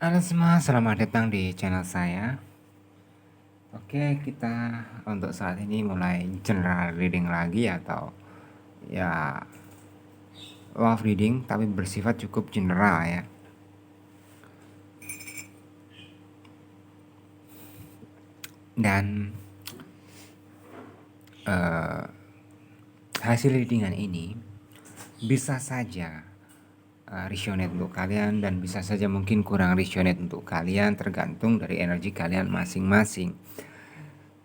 Halo semua, selamat datang di channel saya. Oke, kita untuk saat ini mulai general reading lagi atau ya love reading tapi bersifat cukup general ya. Dan hasil readingan ini bisa saja resonate untuk kalian dan bisa saja mungkin kurang resonate untuk kalian, tergantung dari energi kalian masing-masing.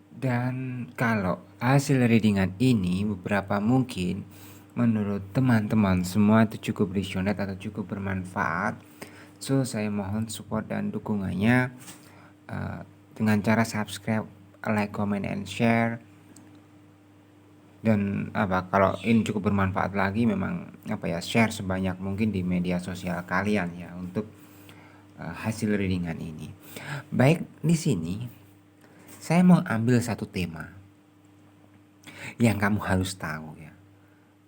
Dan kalau hasil readingan ini beberapa mungkin menurut teman-teman semua itu cukup resonate atau cukup bermanfaat, so saya mohon support dan dukungannya dengan cara subscribe, like, comment, and share. Dan kalau ini cukup bermanfaat lagi, memang share sebanyak mungkin di media sosial kalian ya untuk hasil readingan ini. Baik, di sini saya mau ambil satu tema yang kamu harus tahu ya,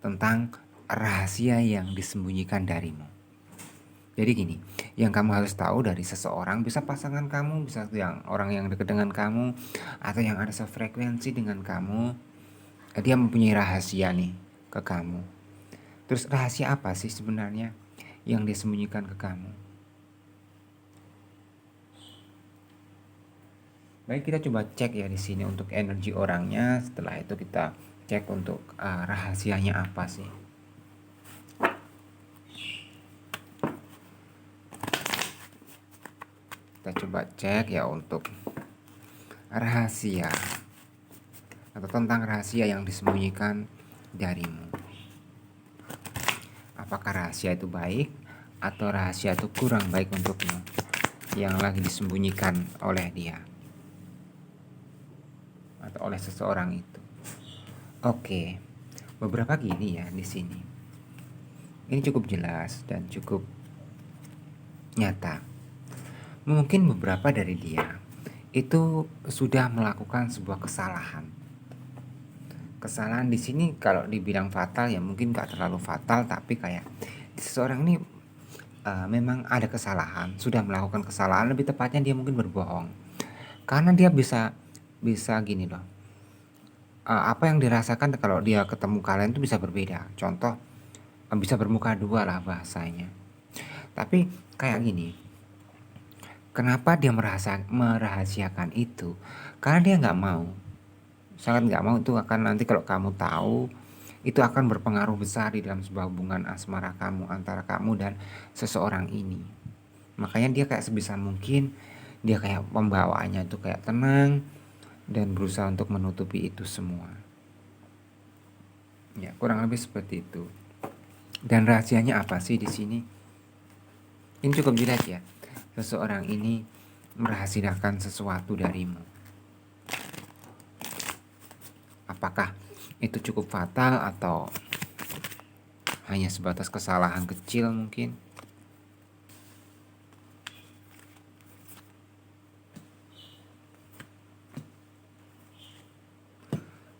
tentang rahasia yang disembunyikan darimu. Jadi gini, yang kamu harus tahu dari seseorang, bisa pasangan kamu, bisa yang orang yang dekat dengan kamu, atau yang ada sefrekuensi dengan kamu, dia mempunyai rahasia nih ke kamu. Terus rahasia apa sih sebenarnya yang disembunyikan ke kamu? Baik, kita coba cek ya di sini untuk energi orangnya. Setelah itu kita cek untuk rahasianya apa sih. Kita coba cek ya untuk rahasia atau tentang rahasia yang disembunyikan darimu. Apakah rahasia itu baik atau rahasia itu kurang baik untukmu yang lagi disembunyikan oleh dia atau oleh seseorang itu. Oke, beberapa gini ya di sini. Ini cukup jelas dan cukup nyata. Mungkin beberapa dari dia itu sudah melakukan sebuah kesalahan. Kesalahan di sini kalau dibilang fatal ya mungkin gak terlalu fatal, tapi kayak seseorang ini memang ada kesalahan, sudah melakukan kesalahan, lebih tepatnya dia mungkin berbohong. Karena dia bisa gini loh. Apa yang dirasakan kalau dia ketemu kalian itu bisa berbeda. Contoh, bisa bermuka dua lah bahasanya. Tapi kayak gini, kenapa dia merahasiakan itu? Karena dia nggak mau, sangat nggak mau itu akan nanti kalau kamu tahu, itu akan berpengaruh besar di dalam sebuah hubungan asmara kamu, antara kamu dan seseorang ini. Makanya dia kayak sebisa mungkin dia kayak pembawaannya itu kayak tenang dan berusaha untuk menutupi itu semua. Ya, kurang lebih seperti itu. Dan rahasianya apa sih di sini? Ini cukup jelas ya. Seseorang ini merahasiakan sesuatu darimu. Apakah itu cukup fatal atau hanya sebatas kesalahan kecil mungkin?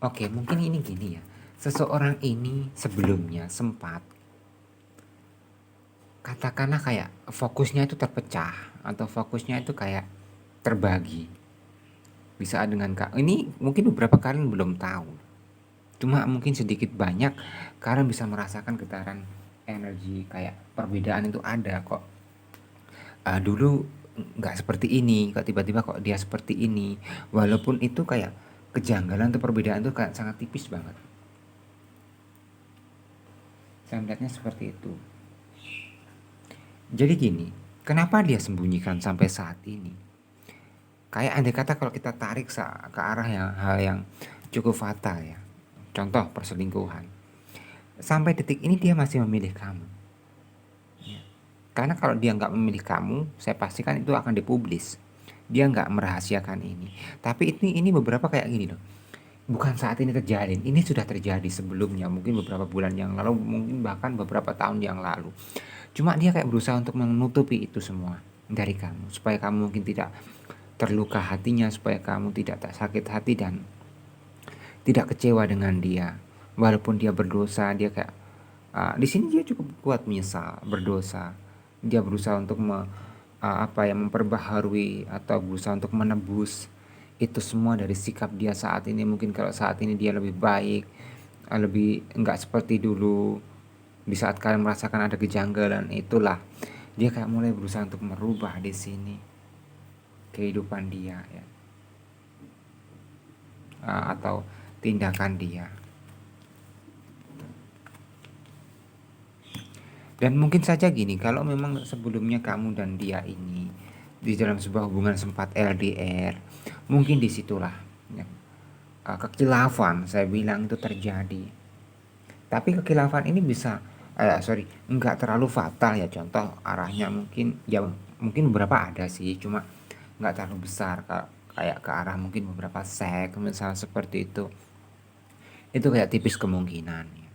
Oke, mungkin ini gini ya. Seseorang ini sebelumnya sempat, katakanlah kayak fokusnya itu terpecah atau fokusnya itu kayak terbagi. Bisa dengan ini mungkin beberapa kalian belum tahu. Cuma mungkin sedikit banyak kalian bisa merasakan getaran energi kayak perbedaan itu ada kok. Dulu nggak seperti ini, kok tiba-tiba kok dia seperti ini. Walaupun itu kayak kejanggalan atau perbedaan itu kayak sangat tipis banget. Saya melihatnya seperti itu. Jadi gini, kenapa dia sembunyikan sampai saat ini? Kayak andai kata kalau kita tarik ke arah hal yang cukup fatal ya. Contoh perselingkuhan. Sampai detik ini dia masih memilih kamu. Ya. Karena kalau dia nggak memilih kamu, saya pastikan itu akan dipublis. Dia nggak merahasiakan ini. Tapi ini beberapa kayak gini loh. Bukan saat ini terjadi, ini sudah terjadi sebelumnya, mungkin beberapa bulan yang lalu, mungkin bahkan beberapa tahun yang lalu. Cuma dia kayak berusaha untuk menutupi itu semua dari kamu, supaya kamu mungkin tidak terluka hatinya, supaya kamu tidak sakit hati dan tidak kecewa dengan dia. Walaupun dia berdosa, dia kayak di sini dia cukup kuat menyesal, berdosa. Dia berusaha untuk apa ya, memperbaharui atau berusaha untuk menebus itu semua dari sikap dia saat ini. Mungkin kalau saat ini dia lebih baik, lebih enggak seperti dulu. Di saat kalian merasakan ada kejanggalan, itulah dia kayak mulai berusaha untuk merubah di sini kehidupan dia ya, atau tindakan dia. Dan mungkin saja gini, kalau memang sebelumnya kamu dan dia ini di dalam sebuah hubungan sempat LDR, mungkin disitulah ya, kekhilafan saya bilang itu terjadi. Tapi kekhilafan ini bisa, enggak terlalu fatal ya. Contoh arahnya mungkin ya, mungkin beberapa ada sih, cuma enggak terlalu besar, kayak ke arah mungkin beberapa seks misalnya seperti itu. Itu kayak tipis kemungkinan ya.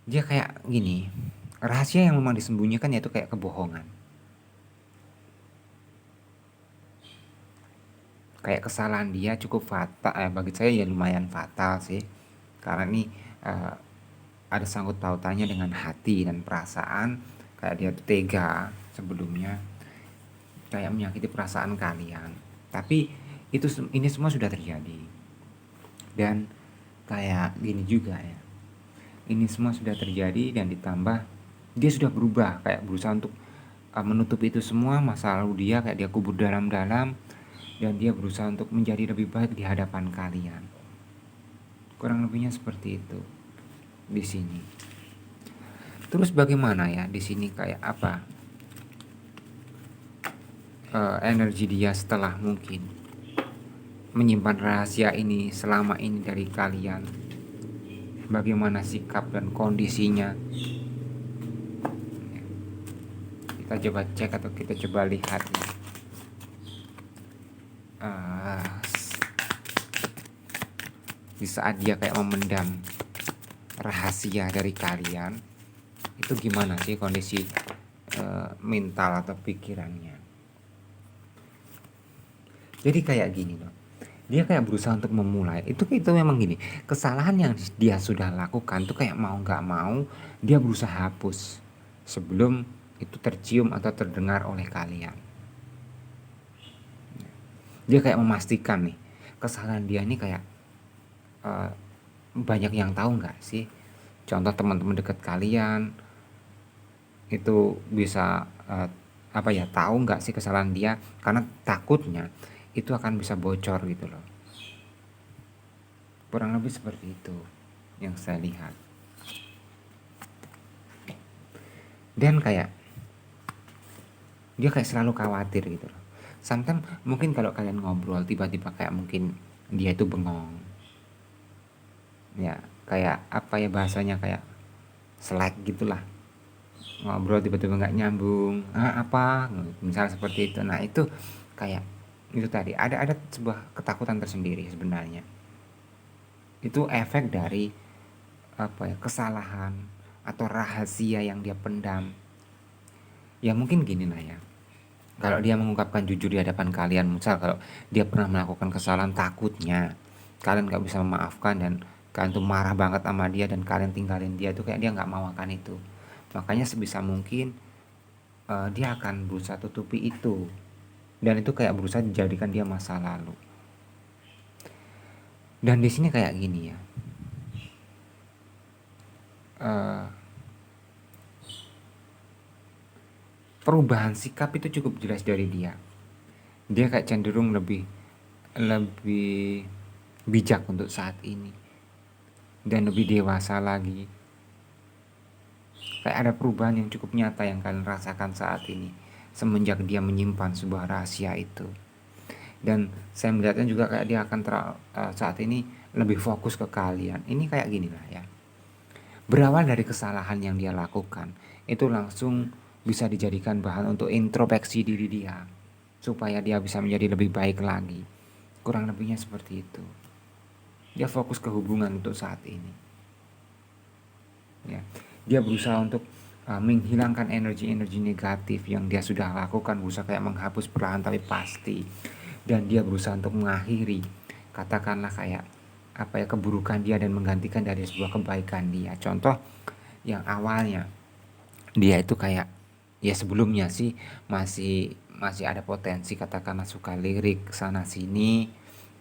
Dia kayak gini, rahasia yang memang disembunyikan yaitu kayak kebohongan, kayak kesalahan dia cukup fatal, bagi saya ya lumayan fatal sih, karena ini ada sangkut pautannya dengan hati dan perasaan. Kayak dia tuh tega sebelumnya, kayak menyakiti perasaan kalian. Tapi ini semua sudah terjadi, dan kayak gini juga ya, ini semua sudah terjadi dan ditambah dia sudah berubah, kayak berusaha untuk menutup itu semua masa lalu dia, kayak dia kubur dalam-dalam, dan dia berusaha untuk menjadi lebih baik di hadapan kalian. Kurang lebihnya seperti itu di sini. Terus bagaimana ya di sini, kayak apa energi dia setelah mungkin menyimpan rahasia ini selama ini dari kalian? Bagaimana sikap dan kondisinya? Kita coba cek atau kita coba lihat ya. Di saat dia kayak memendam rahasia dari kalian, itu gimana sih kondisi mental atau pikirannya? Jadi kayak gini loh, dia kayak berusaha untuk memulai itu memang gini, kesalahan yang dia sudah lakukan tuh kayak mau nggak mau dia berusaha hapus sebelum itu tercium atau terdengar oleh kalian. Dia kayak memastikan nih, kesalahan dia ini kayak banyak yang tahu nggak sih. Contoh teman-teman dekat kalian itu bisa tahu nggak sih kesalahan dia, karena takutnya itu akan bisa bocor gitu loh. Kurang lebih seperti itu yang saya lihat. Dan kayak dia kayak selalu khawatir gitu loh. Sometimes mungkin kalau kalian ngobrol tiba-tiba kayak mungkin dia itu bengong. Ya, kayak apa ya bahasanya, kayak slack gitulah. Ngobrol tiba-tiba nggak nyambung. Apa? Misalnya seperti itu. Nah, itu kayak itu tadi ada sebuah ketakutan tersendiri sebenarnya. Itu efek dari kesalahan atau rahasia yang dia pendam. Ya mungkin gini lah ya, kalau dia mengungkapkan jujur di hadapan kalian, misal kalau dia pernah melakukan kesalahan, takutnya kalian gak bisa memaafkan dan kalian tuh marah banget sama dia dan kalian tinggalin dia, tuh kayak dia gak mau akan itu. Makanya sebisa mungkin dia akan berusaha tutupi itu, dan itu kayak berusaha dijadikan dia masa lalu. Dan di sini kayak gini ya, perubahan sikap itu cukup jelas dari dia. Dia kayak cenderung lebih bijak untuk saat ini dan lebih dewasa lagi. Kayak ada perubahan yang cukup nyata yang kalian rasakan saat ini semenjak dia menyimpan sebuah rahasia itu. Dan saya melihatnya juga kayak dia akan saat ini lebih fokus ke kalian. Ini kayak gini lah ya, berawal dari kesalahan yang dia lakukan itu langsung bisa dijadikan bahan untuk introspeksi diri dia supaya dia bisa menjadi lebih baik lagi. Kurang lebihnya seperti itu. Dia fokus ke hubungan untuk saat ini ya. Dia berusaha untuk menghilangkan energi-energi negatif yang dia sudah lakukan, berusaha kayak menghapus perlahan tapi pasti. Dan dia berusaha untuk mengakhiri, katakanlah kayak keburukan dia dan menggantikan dari sebuah kebaikan dia. Contoh yang awalnya dia itu kayak Ya sebelumnya sih masih masih ada potensi, katakanlah suka lirik sana sini,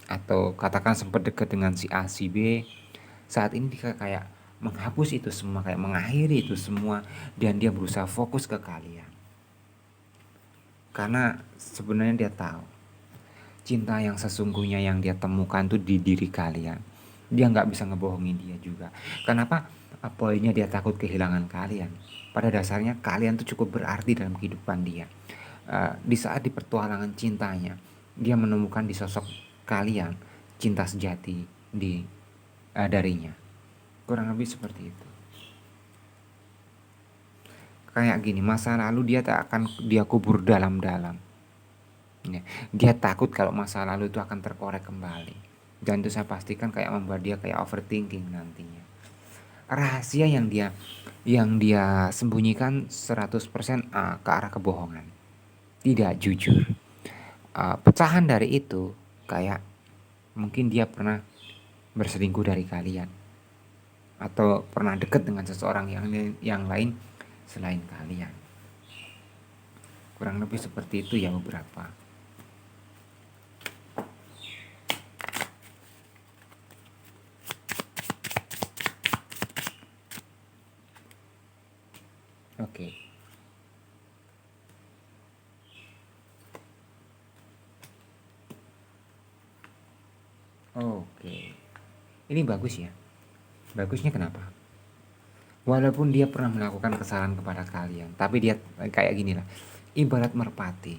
atau katakan sempat dekat dengan si A si B. Saat ini dia kayak menghapus itu semua, kayak mengakhiri itu semua, dan dia berusaha fokus ke kalian. Karena sebenarnya dia tahu cinta yang sesungguhnya yang dia temukan tuh di diri kalian. Dia nggak bisa ngebohongin dia juga. Kenapa? Poinnya dia takut kehilangan kalian. Pada dasarnya kalian tuh cukup berarti dalam kehidupan dia. Di saat di pertualangan cintanya, dia menemukan di sosok kalian cinta sejati darinya. Kurang lebih seperti itu. Kayak gini, masa lalu dia tak akan dia kubur dalam-dalam. Ya, dia takut kalau masa lalu itu akan terkorek kembali. Dan itu saya pastikan kayak membuat dia kayak overthinking nantinya. Rahasia yang dia sembunyikan 100% ke arah kebohongan. Tidak jujur. Pecahan dari itu kayak mungkin dia pernah berselingkuh dari kalian, atau pernah dekat dengan seseorang yang lain selain kalian. Kurang lebih seperti itu ya beberapa. Oke. Oke. Ini bagus ya. Bagusnya kenapa? Walaupun dia pernah melakukan kesalahan kepada kalian, tapi dia kayak gini lah. Ibarat merpati.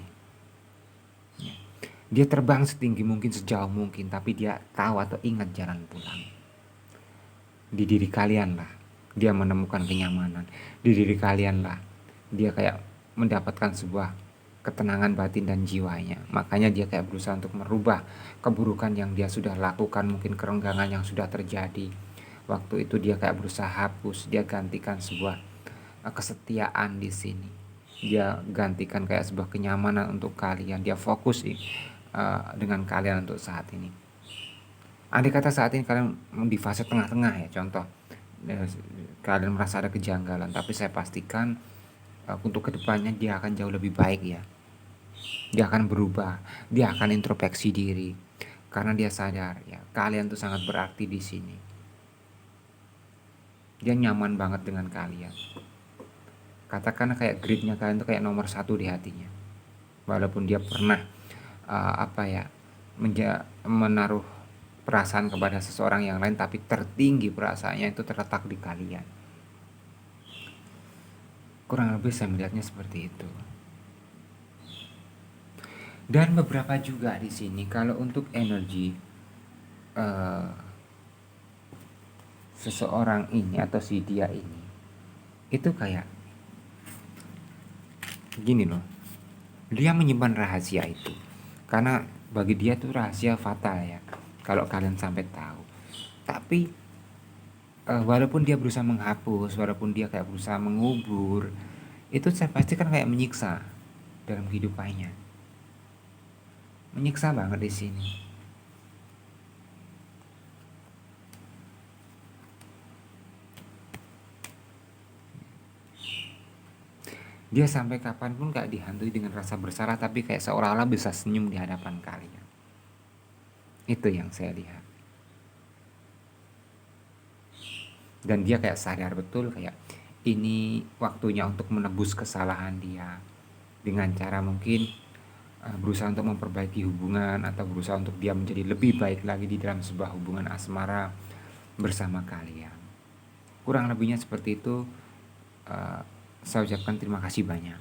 Dia terbang setinggi mungkin, sejauh mungkin, tapi dia tahu atau ingat jalan pulang. Di diri kalian lah dia menemukan kenyamanan. Di diri kalian lah dia kayak mendapatkan sebuah ketenangan batin dan jiwanya. Makanya dia kayak berusaha untuk merubah keburukan yang dia sudah lakukan, mungkin kerenggangan yang sudah terjadi. Waktu itu dia kayak berusaha hapus, dia gantikan sebuah kesetiaan di sini. Dia gantikan kayak sebuah kenyamanan untuk kalian. Dia fokus dengan kalian untuk saat ini. Andai kata saat ini kalian di fase tengah-tengah ya, contoh kalian merasa ada kejanggalan, tapi saya pastikan untuk kedepannya dia akan jauh lebih baik ya. Dia akan berubah, dia akan introspeksi diri, karena dia sadar ya kalian tuh sangat berarti di sini. Dia nyaman banget dengan kalian. Katakan kayak gridnya kalian tuh kayak nomor 1 di hatinya. Walaupun dia pernah menaruh perasaan kepada seseorang yang lain, tapi tertinggi perasaannya itu terletak di kalian. Kurang lebih saya melihatnya seperti itu. Dan beberapa juga di sini kalau untuk energi seseorang ini atau si dia ini itu kayak gini loh. Dia menyimpan rahasia itu karena bagi dia tuh rahasia fatal ya kalau kalian sampai tahu. Tapi walaupun dia berusaha menghapus, walaupun dia kayak berusaha mengubur, itu saya pasti kan kayak menyiksa dalam kehidupannya. Menyiksa banget di sini. Dia sampai kapanpun gak dihantui dengan rasa bersalah, tapi kayak seolah-olah bisa senyum di hadapan kalian. Itu yang saya lihat. Dan dia kayak sadar betul kayak ini waktunya untuk menebus kesalahan dia dengan cara mungkin berusaha untuk memperbaiki hubungan, atau berusaha untuk dia menjadi lebih baik lagi di dalam sebuah hubungan asmara bersama kalian. Kurang lebihnya seperti itu. Saya ucapkan terima kasih banyak.